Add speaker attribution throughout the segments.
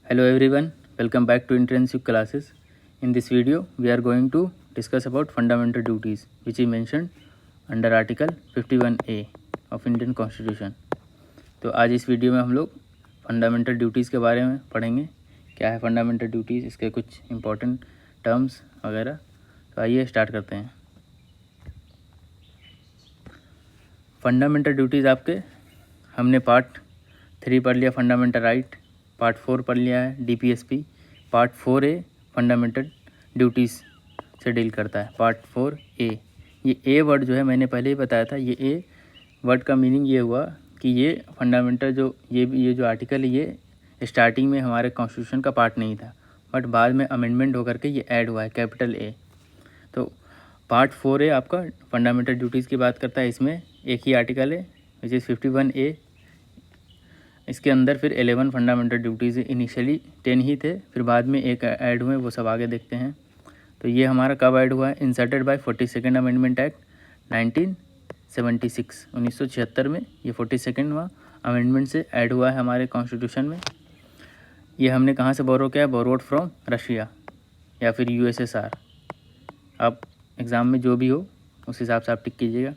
Speaker 1: Hello everyone, welcome back to intensive classes. In this video, we are going to discuss about fundamental duties which is mentioned under Article 51A of Indian Constitution. तो आज इस video में हम लोग fundamental duties के बारे में पढ़ेंगे। क्या है फंडामेंटल ड्यूटीज़, इसके कुछ इंपॉर्टेंट टर्म्स वगैरह। तो आइए स्टार्ट करते हैं। फंडामेंटल ड्यूटीज़ आपके हमने पार्ट 3 पढ़ लिया, फंडामेंटल राइट। पार्ट 4 पढ़ लिया है DPSP। Part 4A fundamental duties से डील करता है। पार्ट 4A, ये ए वर्ड जो है मैंने पहले ही बताया था, ये ए वर्ड का मीनिंग ये हुआ कि ये फंडामेंटल ये जो आर्टिकल है ये स्टार्टिंग में हमारे कॉन्स्टिट्यूशन का पार्ट नहीं था, बट बाद में अमेंडमेंट होकर के ये ऐड हुआ है, कैपिटल ए। तो पार्ट 4A आपका फंडामेंटल ड्यूटीज़ की बात करता है। इसमें एक ही आर्टिकल है विच इज़ 51A। इसके अंदर फिर 11 फंडामेंटल ड्यूटीज़, इनिशियली 10 ही थे, फिर बाद में एक ऐड हुए, वो सब आगे देखते हैं। तो ये हमारा कब ऐड हुआ है? Inserted by 42nd amendment act 1976, 1976 में ये 42वां अमेंडमेंट से ऐड हुआ है हमारे कॉन्स्टिट्यूशन में। ये हमने कहाँ से बोरो किया है? बोरोड फ्रॉम रशिया या फिर USSR। आप एग्ज़ाम में जो भी हो उस हिसाब से आप टिक कीजिएगा।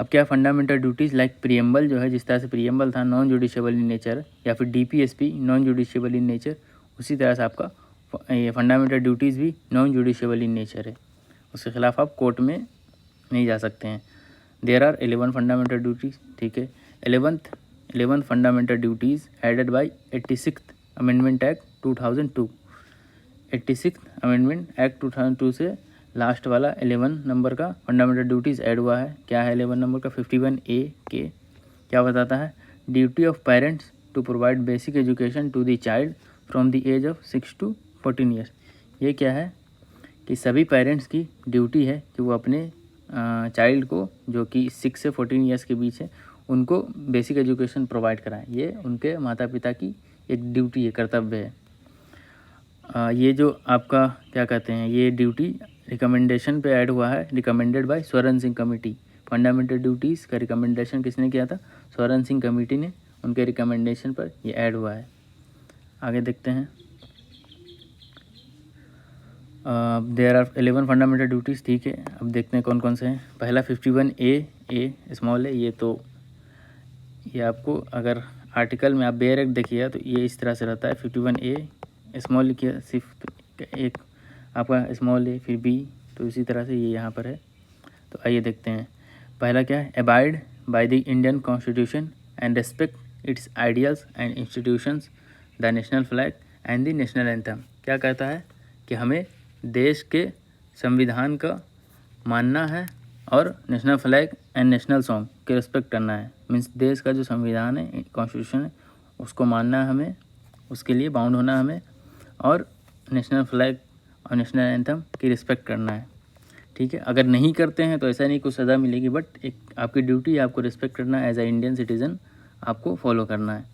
Speaker 1: अब क्या फंडामेंटल ड्यूटीज़ लाइक प्रियम्बल जो है, जिस तरह से प्रियम्बल था नॉन जुडिशियबल इन नेचर, या फिर DPSP नॉन जुडिशियबल इन नेचर, उसी तरह से आपका ये फंडामेंटल ड्यूटीज़ भी नॉन जुडिशियबल इन नेचर है। उसके खिलाफ आप कोर्ट में नहीं जा सकते हैं। देयर आर 11 फंडामेंटल ड्यूटीज़, ठीक है। 11 fundamental duties added by 86th amendment act 2002। 86th amendment act 2002 से लास्ट वाला 11 नंबर का फंडामेंटल ड्यूटीज़ ऐड हुआ है। क्या है 11 नंबर का? 51A के क्या बताता है? Duty of parents to provide basic education to the child from the age of 6 to 14 years. ये क्या है कि सभी पेरेंट्स की ड्यूटी है कि वो अपने चाइल्ड को, जो कि 6 से 14 ईयर्स के बीच है, उनको बेसिक एजुकेशन प्रोवाइड कराएं। ये उनके माता पिता की एक ड्यूटी है, कर्तव्य है। ये जो आपका क्या कहते हैं, ये ड्यूटी रिकमेंडेशन पे ऐड हुआ है, recommended by Swaran Singh committee. Fundamental duties का रिकमेंडेशन किसने किया था? स्वरण सिंह कमेटी ने, उनके रिकमेंडेशन पर ये ऐड हुआ है। आगे देखते हैं। देयर आर 11 फंडामेंटल ड्यूटीज़, ठीक है। अब देखते हैं कौन कौन से हैं। पहला 51A स्मॉल है। ये आपको अगर आर्टिकल में आप बेयर एक्ट देखिएगा तो ये इस तरह से रहता है। 51A स्मॉल लिखिए, सिर्फ एक आपका स्मॉल ए फिर B, तो इसी तरह से ये यहाँ पर है। तो आइए देखते हैं। पहला क्या है? Abide by the Indian constitution and respect it's ideals and institutions, the national flag and the national anthem. क्या कहता है कि हमें देश के संविधान का मानना है और national flag and national song के रिस्पेक्ट करना है। मीन्स देश का जो संविधान है, कॉन्स्टिट्यूशन है, उसको मानना है हमें, उसके लिए बाउंड होना हमें, और नेशनल फ्लैग और नेशनल एंथम की रिस्पेक्ट करना है, ठीक है। अगर नहीं करते हैं तो ऐसा नहीं कुछ सज़ा मिलेगी, बट एक आपकी ड्यूटी है, आपको रिस्पेक्ट करना है। एज ए इंडियन सिटीज़न आपको फॉलो करना है।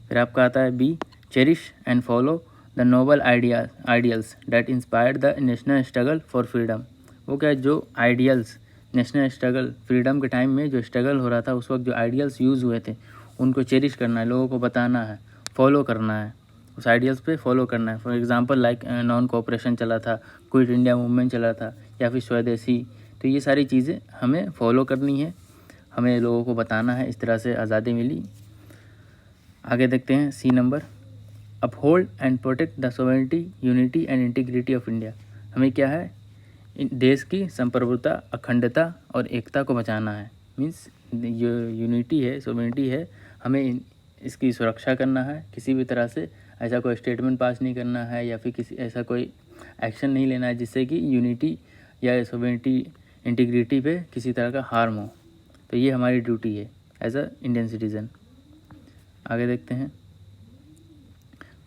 Speaker 1: फिर आपका आता है B, cherish and follow the noble ideals that inspired the national struggle for freedom. वो क्या है? जो आइडियल्स नेशनल स्ट्रगल, फ्रीडम के टाइम में जो स्ट्रगल हो रहा था उस वक्त जो आइडियल्स यूज़ हुए थे, उनको चेरिश करना है, लोगों को बताना है, फॉलो करना है, उस आइडियल्स पे फॉलो करना है। For example like non cooperation चला था, क्विट इंडिया मूवमेंट चला था, या फिर स्वदेशी। तो ये सारी चीज़ें हमें फॉलो करनी है, हमें लोगों को बताना है। इस तरह से आज़ादी मिली। आगे देखते हैं C number, uphold and protect the sovereignty, unity and integrity of India. हमें क्या है? देश की संप्रभुता, अखंडता और एकता को बचाना है। मीन्स जो यूनिटी है, सोवरेनिटी है, हमें इसकी सुरक्षा करना है। किसी भी तरह से ऐसा कोई स्टेटमेंट पास नहीं करना है, या फिर किसी ऐसा कोई एक्शन नहीं लेना है जिससे कि यूनिटी या सोवरेनिटी, इंटीग्रिटी पे किसी तरह का हार्म हो। तो ये हमारी ड्यूटी है एज अ इंडियन सिटीज़न। आगे देखते हैं।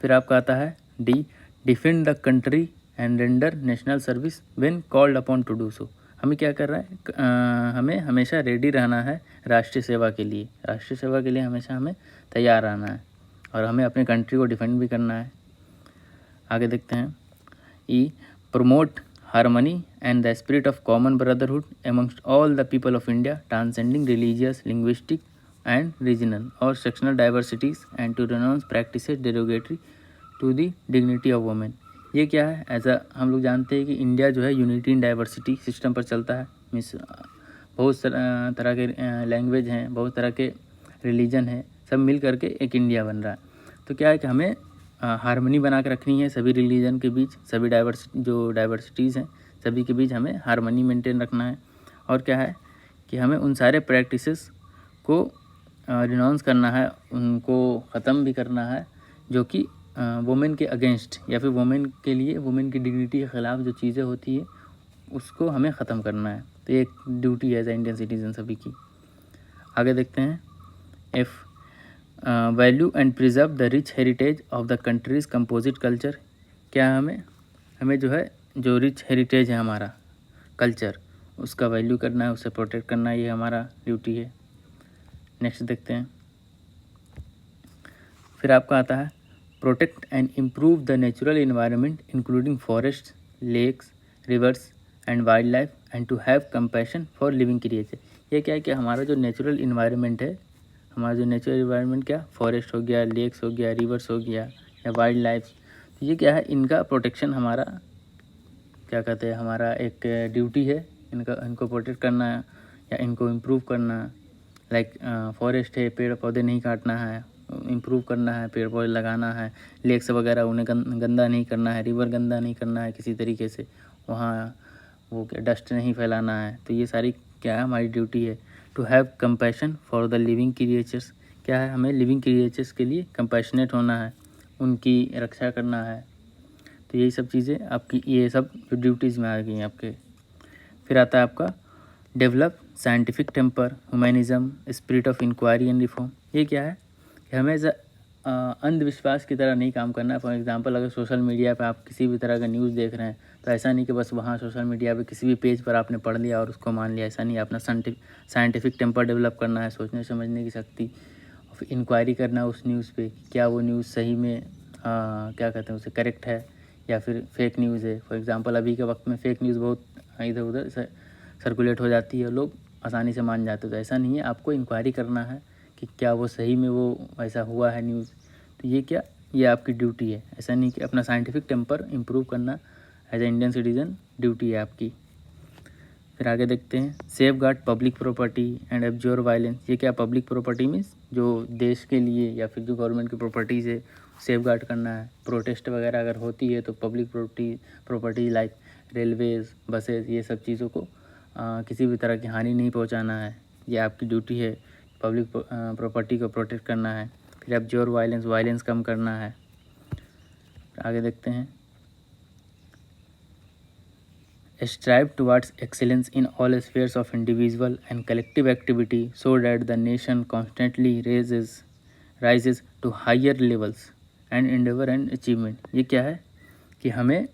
Speaker 1: फिर आपका आता है D, defend the country and render national service when called upon two do so. हमें क्या कर रहा है? हमें हमेशा रेडी रहना है राष्ट्रीय सेवा के लिए। राष्ट्रीय सेवा के लिए हमेशा हमें तैयार रहना है, और हमें अपनी कंट्री को डिफेंड भी करना है। आगे देखते हैं E, promote harmony and the spirit of common brotherhood amongst all the people of India, transcending religious, linguistic and regional और sectional diversities, and to renounce practices derogatory to the dignity of women. ये क्या है? ऐसा हम लोग जानते हैं कि इंडिया जो है यूनिटी इन डाइवर्सिटी सिस्टम पर चलता है। मीन्स बहुत तरह के लैंग्वेज हैं, बहुत तरह के रिलीजन हैं, सब मिल करके एक इंडिया बन रहा है। तो क्या है कि हमें हारमोनी बना के रखनी है सभी रिलीजन के बीच, सभी डाइवर्सिटीज़ हैं सभी के बीच हमें हारमोनी मेंटेन रखना है। और क्या है कि हमें उन सारे प्रैक्टिसेस को रिनाउंस करना है, उनको ख़त्म भी करना है जो कि वुमेन के अगेंस्ट या फिर वुमेन के लिए, वुमेन की डिग्निटी के ख़िलाफ़ जो चीज़ें होती है उसको हमें ख़त्म करना है। तो ये एक ड्यूटी है एज ए इंडियन सिटीज़न सभी की। आगे देखते हैं। F, value and preserve the rich heritage of the countries composite culture. क्या हमें जो है, जो रिच हेरिटेज है हमारा कल्चर, उसका वैल्यू करना है, उसे प्रोटेक्ट करना है, ये हमारा ड्यूटी है। नेक्स्ट देखते हैं। फिर आपका आता है protect and improve the natural environment including forest, lakes, rivers and wildlife and to have compassion for living creature. ये क्या है कि हमारा जो नेचुरल इन्वायरमेंट है, हमारा जो नेचुरल इन्वायरमेंट क्या, फॉरेस्ट हो गया, लेक्स हो गया, रिवर्स हो गया या वाइल्ड लाइफ, तो ये क्या है, इनका प्रोटेक्शन हमारा क्या कहते हैं, हमारा एक ड्यूटी है। इनको प्रोटेक्ट करना है या इनको इम्प्रूव करना। लाइक फॉरेस्ट है, पेड़ पौधे नहीं काटना है, इम्प्रूव करना है, पेड़ पौधे लगाना है। लेक्स वगैरह उन्हें गंदा नहीं करना है, रिवर गंदा नहीं करना है किसी तरीके से, वहाँ वो क्या डस्ट नहीं फैलाना है। तो ये सारी क्या है, हमारी ड्यूटी है। To have compassion for the living creatures, क्या है, हमें लिविंग क्रिएचर्स के लिए कंपैशनेट होना है, उनकी रक्षा करना है। तो यही सब चीज़ें आपकी, ये सब जो ड्यूटीज़ में आ गई हैं आपके। फिर आता है आपका develop scientific temper, humanism, spirit of inquiry and reform. ये क्या है कि हमें अंधविश्वास की तरह नहीं काम करना है। फॉर एग्जांपल, अगर सोशल मीडिया पे आप किसी भी तरह का न्यूज़ देख रहे हैं तो ऐसा नहीं कि बस वहाँ सोशल मीडिया पे किसी भी पेज पर आपने पढ़ लिया और उसको मान लिया, ऐसा नहीं है। अपना साइंटिफिक टेम्पर डेवलप करना है, सोचने समझने की शक्ति, और फिर इंक्वायरी करना है उस न्यूज़ पे, क्या वो न्यूज़ सही में क्या कहते हैं उसे, करेक्ट है या फिर फेक न्यूज़ है। फॉर एग्जांपल, अभी के वक्त में फेक न्यूज़ बहुत इधर उधर सर्कुलेट हो जाती है, लोग आसानी से मान जाते हैं। तो ऐसा नहीं है, आपको इंक्वायरी करना है कि क्या वो सही में वो ऐसा हुआ है न्यूज़। तो ये क्या, ये आपकी ड्यूटी है। ऐसा नहीं कि अपना साइंटिफिक टेम्पर इम्प्रूव करना as a Indian citizen duty है आपकी। फिर आगे देखते हैं। Safeguard public property and absorb violence. ये क्या, पब्लिक प्रॉपर्टी मीन्स जो देश के लिए या फिर जो गवर्नमेंट की प्रॉपर्टीज़ है सेफ गार्ड करना है। प्रोटेस्ट वगैरह अगर होती है तो public property like Railways, buses, ये सब चीज़ों को किसी भी तरह की हानि नहीं पहुंचाना है। ये आपकी ड्यूटी है, पब्लिक प्रॉपर्टी को प्रोटेक्ट करना है। फिर एब्जॉर्ब वायलेंस कम करना है। आगे देखते हैं। strive towards excellence in all spheres of individual and collective activity so that the nation constantly rises to higher levels and endeavor and achievement। ये क्या है कि हमें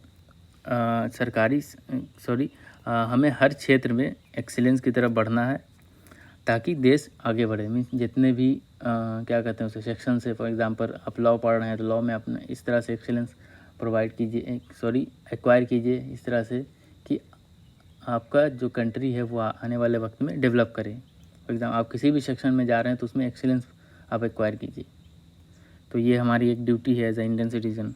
Speaker 1: हमें हर क्षेत्र में एक्सीलेंस की तरफ बढ़ना है ताकि देश आगे बढ़े। मीन्स जितने भी क्या कहते हैं उसे सेक्शन से, फॉर एग्जांपल आप लॉ पढ़ रहे हैं तो लॉ में अपने इस तरह से एक्सीलेंस प्रोवाइड कीजिए, एक्वायर कीजिए इस तरह से कि आपका जो कंट्री है वो आने वाले वक्त में डेवलप करे। फॉर एग्जाम्पल, आप किसी भी सेक्शन में जा रहे हैं तो उसमें एक्सीलेंस आप एक्वायर कीजिए। तो ये हमारी एक ड्यूटी है एज ए इंडियन सिटीज़न।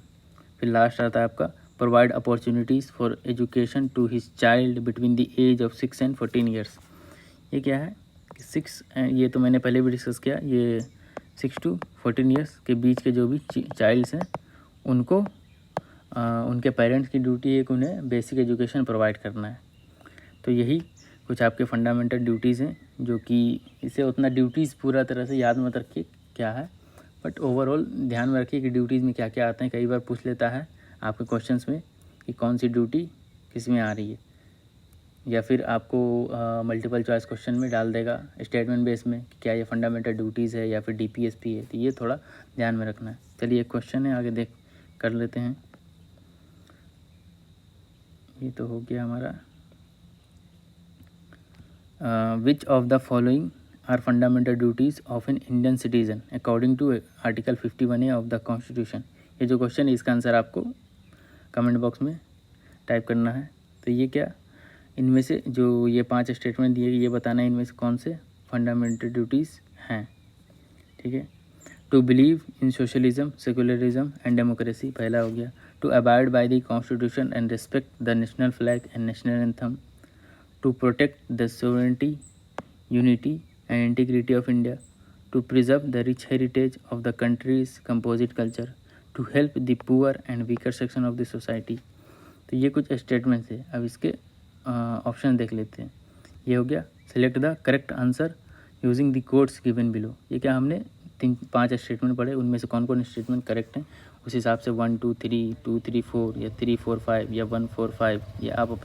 Speaker 1: फिर लास्ट आता है आपका provide opportunities for education to his child between the age of 6 and 14 years. ये क्या है कि 6, ये तो मैंने पहले भी डिस्कस किया, ये 6 to 14 ईयर्स के बीच के जो भी चाइल्ड्स हैं उनको उनके पेरेंट्स की ड्यूटी है कि उन्हें बेसिक एजुकेशन प्रोवाइड करना है। तो यही कुछ आपके फंडामेंटल ड्यूटीज़ हैं, जो कि इसे उतना ड्यूटीज़ पूरा तरह से याद मत रखिए क्या है, बट ओवरऑल ध्यान में रखिए कि ड्यूटीज़ में क्या क्या आते हैं। कई बार पूछ लेता है आपके क्वेश्चंस में कि कौन सी ड्यूटी किस में आ रही है, या फिर आपको मल्टीपल चॉइस क्वेश्चन में डाल देगा स्टेटमेंट बेस में कि क्या ये फंडामेंटल ड्यूटीज़ है या फिर DPSP है। तो ये थोड़ा ध्यान में रखना है। चलिए एक क्वेश्चन है, आगे देख कर लेते हैं। ये तो हो गया हमारा। Which of the following are fundamental duties of an Indian citizen according to Article 51A of the Constitution। ये जो क्वेश्चन है इसका आंसर आपको कमेंट बॉक्स में टाइप करना है। तो ये क्या, इनमें से जो ये 5 स्टेटमेंट दिए ये बताना है इनमें से कौन से फंडामेंटल ड्यूटीज़ हैं। ठीक है, to believe in socialism, secularism and democracy पहला हो गया। To abide by the constitution and respect the national flag and national anthem. To protect the sovereignty, unity and integrity of India. To preserve the rich heritage of the country's composite culture. To help the poor and weaker section of the society. तो ये कुछ statements है। अब इसके option देख लेते हैं। ये हो गया select the correct answer using the codes given below. ये क्या हमने 5 स्टेटमेंट पढ़े, उनमें से कौन कौन स्टेटमेंट करेक्ट हैं उस हिसाब से 1 2 3 2 3 4 या 3 4 5 या 1 4 5 ये आप अपने